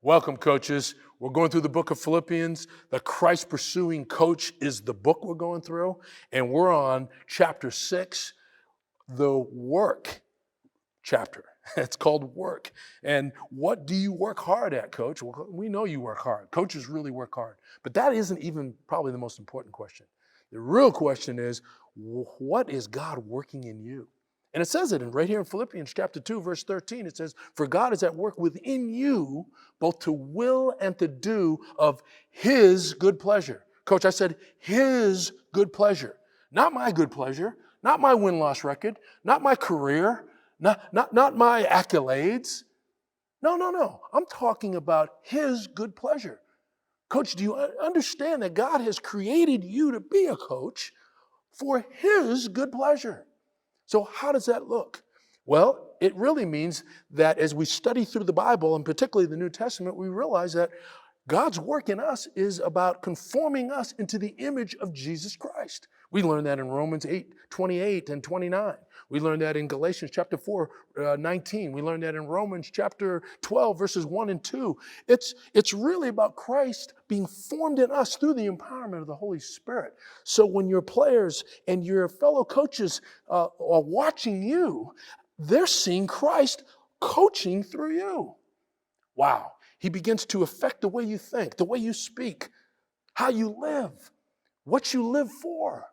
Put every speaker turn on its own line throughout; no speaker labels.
Welcome, coaches. We're going through the book of Philippians. The Christ Pursuing Coach is the book we're going through, and we're on chapter 6, the work chapter. It's called work. And what do you work hard at, coach? Well, we know you work hard. Coaches really work hard. But that isn't even probably the most important question. The real question is, what is God working in you? And it says it right here in Philippians chapter 2, verse 13. It says, for God is at work within you, both to will and to do of his good pleasure. Coach, I said his good pleasure. Not my good pleasure, not my win-loss record, not my career, not my accolades. No. I'm talking about his good pleasure. Coach, do you understand that God has created you to be a coach for his good pleasure? So how does that look? Well, it really means that as we study through the Bible, and particularly the New Testament, we realize that God's work in us is about conforming us into the image of Jesus Christ. We learn that in Romans 8:28 and 29. We learn that in Galatians chapter 4:19. We learn that in Romans chapter 12, verses 1 and 2. It's really about Christ being formed in us through the empowerment of the Holy Spirit. So when your players and your fellow coaches are watching you, they're seeing Christ coaching through you. Wow. He begins to affect the way you think, the way you speak, how you live, what you live for.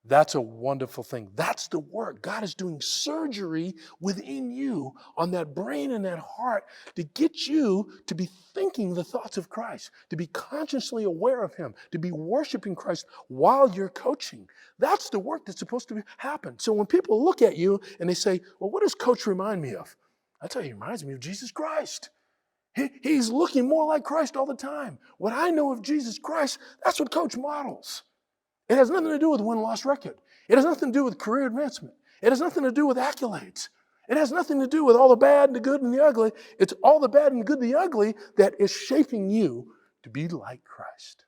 That's a wonderful thing. That's the work. God is doing surgery within you on that brain and that heart to get you to be thinking the thoughts of Christ, to be consciously aware of him, to be worshiping Christ while you're coaching. That's the work that's supposed to happen. So when people look at you and they say, well, what does coach remind me of? I tell you, he reminds me of Jesus Christ. He's looking more like Christ all the time. What I know of Jesus Christ, that's what coach models. It has nothing to do with win-loss record. It has nothing to do with career advancement. It has nothing to do with accolades. It has nothing to do with all the bad and the good and the ugly. It's all the bad and the good and the ugly that is shaping you to be like Christ.